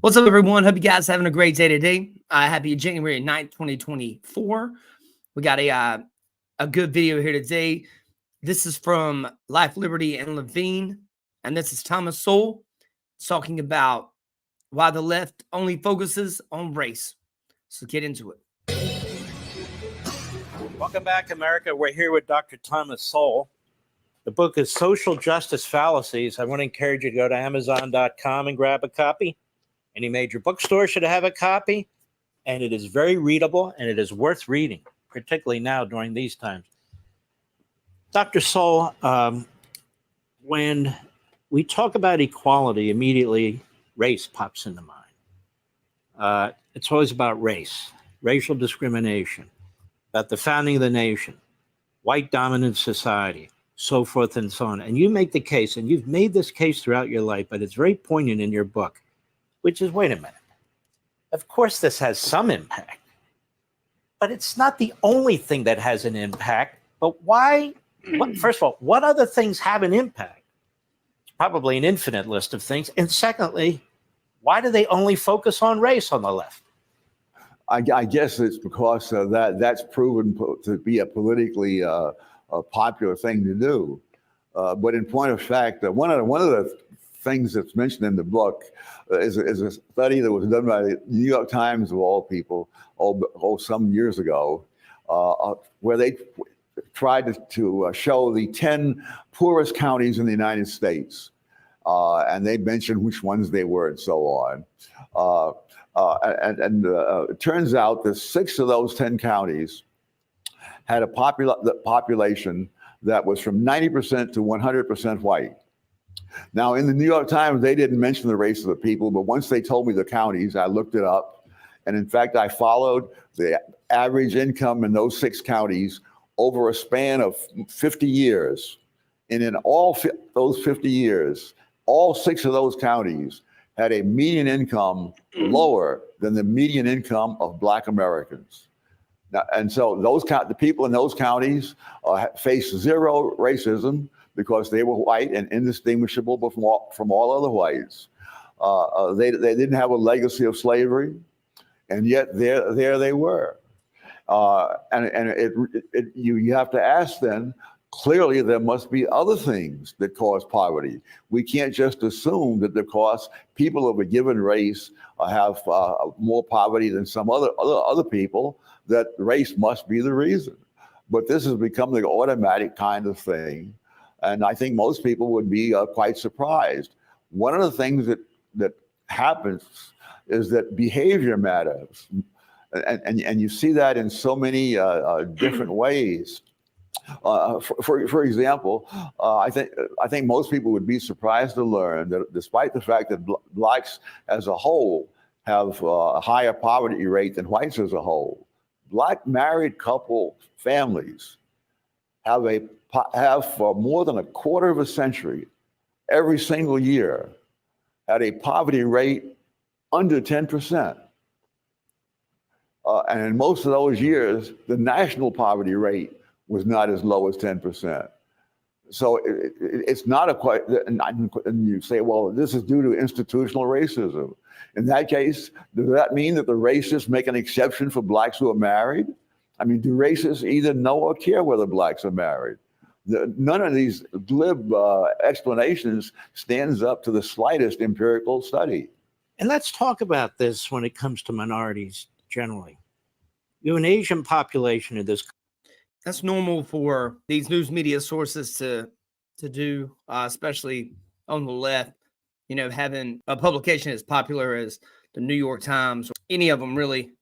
What's up, everyone? Hope you guys having a great day today. Happy January 9th, 2024. We got a good video here today. This is from Life, Liberty, and Levin, and this is Thomas Sowell talking about why the left only focuses on race. So get into it. Welcome back, America. We're here with Dr. Thomas Sowell. The book is Social Justice Fallacies. I want to encourage you to go to Amazon.com and grab a copy. Any major bookstore should have a copy, and it is very readable, and it is worth reading, particularly now during these times. Dr. Sowell, when we talk about equality, immediately race pops into mind. It's always about race, racial discrimination, about the founding of the nation, white dominant society, so forth and so on. And you make the case, and you've made this case throughout your life, but it's very poignant in your book, which is, wait a minute, of course this has some impact, but it's not the only thing that has an impact. But why? First of all, what other things have an impact? It's probably an infinite list of things. And secondly, why do they only focus on race on the left? I guess it's because that's proven to be a politically a popular thing to do. But in point of fact, one of the things that's mentioned in the book is a study that was done by the New York Times, of all people, some years ago, where they tried to show the 10 poorest counties in the United States. And they mentioned which ones they were and so on. It turns out that 6 of those 10 counties had a population that was from 90% to 100% white. Now, in the New York Times, they didn't mention the race of the people, but once they told me the counties, I looked it up. And in fact, I followed the average income in those 6 counties over a span of 50 years. And in all those 50 years, all 6 of those counties had a median income lower than the median income of Black Americans. Now, and so the people in those counties faced zero racism because they were white and indistinguishable from all other whites. They didn't have a legacy of slavery, and yet there they were. You have to ask then, clearly there must be other things that cause poverty. We can't just assume that because people of a given race have more poverty than some other people, that race must be the reason. But this has become the automatic kind of thing. And I think most people would be quite surprised. One of the things that happens is that behavior matters. And you see that in so many different ways. For example, I think most people would be surprised to learn that despite the fact that Blacks as a whole have a higher poverty rate than whites as a whole, Black married couple families have for more than a quarter of a century, every single year, had a poverty rate under 10%. And in most of those years, the national poverty rate was not as low as 10%. So it's not and you say, well, this is due to institutional racism. In that case, does that mean that the racists make an exception for Blacks who are married? I mean, do racists either know or care whether Blacks are married? None of these glib explanations stands up to the slightest empirical study. And let's talk about this when it comes to minorities generally. You have an Asian population in this. That's normal for these news media sources to do, especially on the left. You know, having a publication as popular as the New York Times, or any of them really,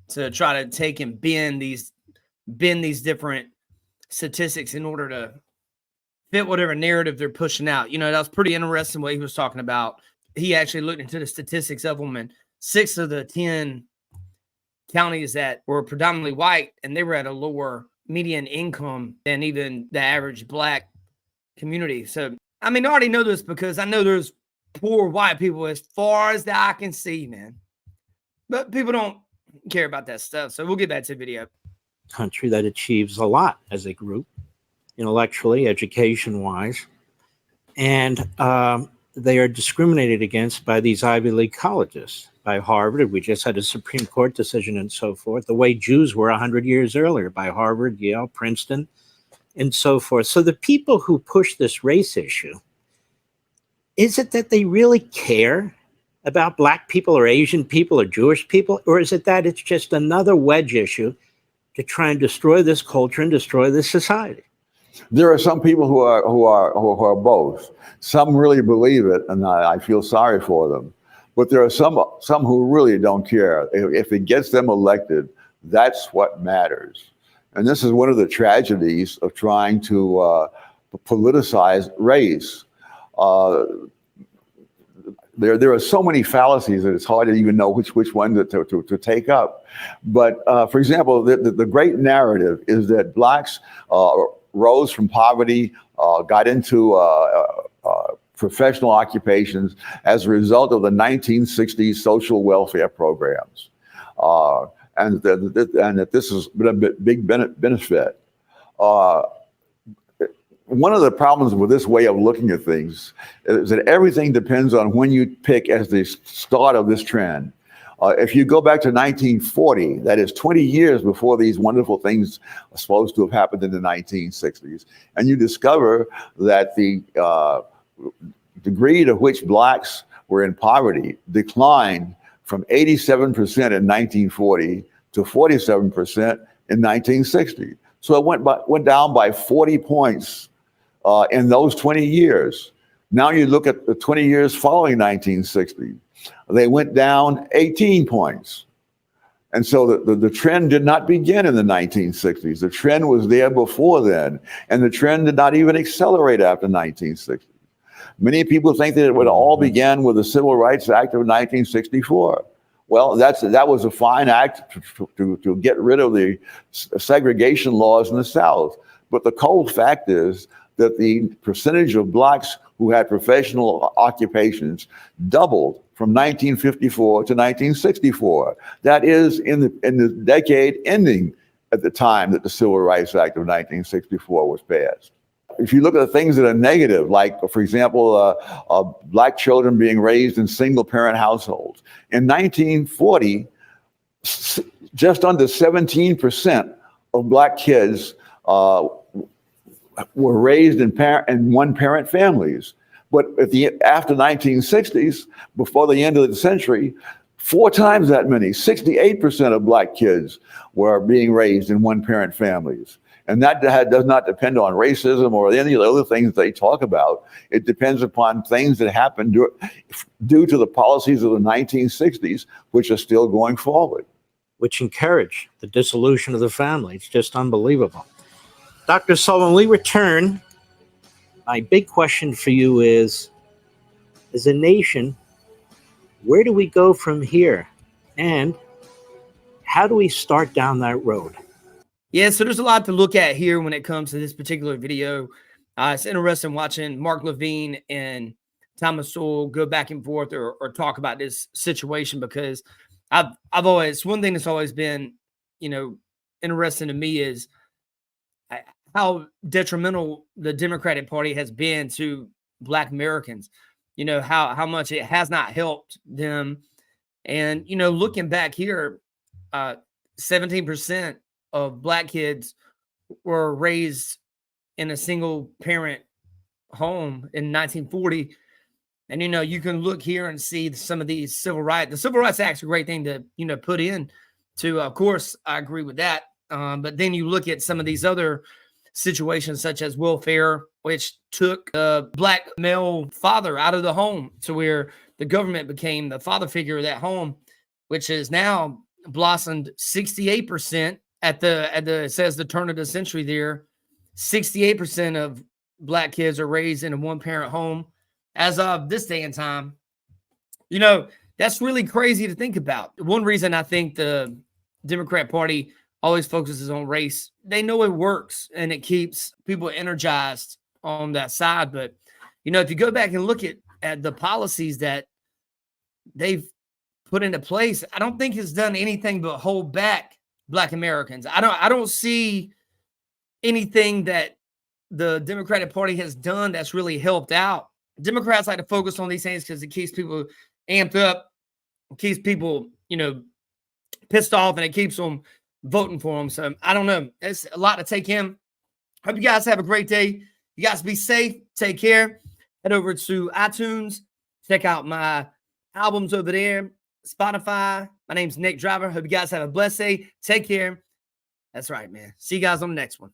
to try to take and bend these different statistics in order to fit whatever narrative they're pushing out. You know, that was pretty interesting what he was talking about. He actually looked into the statistics of them, and 6 of the 10 counties that were predominantly white, and they were at a lower median income than even the average Black community. So, I mean, I already know this because I know there's poor white people as far as the eye can see, man. But people don't care about that stuff. So we'll get back to the video. Country that achieves a lot as a group, intellectually, education-wise. And they are discriminated against by these Ivy League colleges, by Harvard. We just had a Supreme Court decision and so forth, the way Jews were 100 years earlier by Harvard, Yale, Princeton, and so forth. So the people who push this race issue, is it that they really care about Black people or Asian people or Jewish people? Or is it that it's just another wedge issue to try and destroy this culture and destroy this society? There are some people who are both. Some really believe it, and I feel sorry for them. But there are some who really don't care. If it gets them elected, that's what matters. And this is one of the tragedies of trying to politicize race. There are so many fallacies that it's hard to even know which one to take up. But for example, the great narrative is that Blacks rose from poverty, got into professional occupations as a result of the 1960s social welfare programs, and that this has been a big benefit. One of the problems with this way of looking at things is that everything depends on when you pick as the start of this trend. If you go back to 1940, that is 20 years before these wonderful things are supposed to have happened in the 1960s, and you discover that the degree to which Blacks were in poverty declined from 87% in 1940 to 47% in 1960. So it went down by 40 points in those 20 years. Now you look at the 20 years following 1960, they went down 18 points. And so the trend did not begin in the 1960s. The trend was there before then, and the trend did not even accelerate after 1960. Many people think that it would all began with the Civil Rights Act of 1964. Well, that was a fine act to get rid of the segregation laws in the South. But the cold fact is that the percentage of Blacks who had professional occupations doubled from 1954 to 1964. That is in the decade ending at the time that the Civil Rights Act of 1964 was passed. If you look at the things that are negative, like, for example, Black children being raised in single-parent households. In 1940, just under 17% of Black kids were raised in one-parent families. But after 1960s, before the end of the century, 4 times that many, 68% of Black kids were being raised in one-parent families. And that does not depend on racism or any of the other things they talk about. It depends upon things that happened due to the policies of the 1960s, which are still going forward. Which encourage the dissolution of the family. It's just unbelievable. Dr. Sowell, when we return, my big question for you is, as a nation, where do we go from here? And how do we start down that road? Yeah, so there's a lot to look at here when it comes to this particular video. It's interesting watching Mark Levin and Thomas Sowell go back and forth or talk about this situation, because I've always, one thing that's always been, interesting to me is how detrimental the Democratic Party has been to Black Americans. How much it has not helped them. And, looking back here, 17% of Black kids were raised in a single parent home in 1940. And, you can look here and see some of these civil rights. The Civil Rights Act is a great thing to, put in to, of course, I agree with that. But then you look at some of these other situations, such as welfare, which took a Black male father out of the home to where the government became the father figure of that home, which is now blossomed 68% at the it says the turn of the century there. 68% of Black kids are raised in a one-parent home as of this day and time. That's really crazy to think about. One reason I think the Democrat Party always focuses on race, they know it works and it keeps people energized on that side. But, if you go back and look at the policies that they've put into place, I don't think it's done anything but hold back Black Americans. I don't see anything that the Democratic Party has done that's really helped out Democrats like to focus on these things because it keeps people amped up, it keeps people, pissed off, and it keeps them voting for them. So I don't know. It's a lot to take in. Hope you guys have a great day. You guys be safe. Take care. Head over to iTunes. Check out my albums over there. Spotify. My name's Nick Driver. Hope you guys have a blessed day. Take care. That's right, man. See you guys on the next one.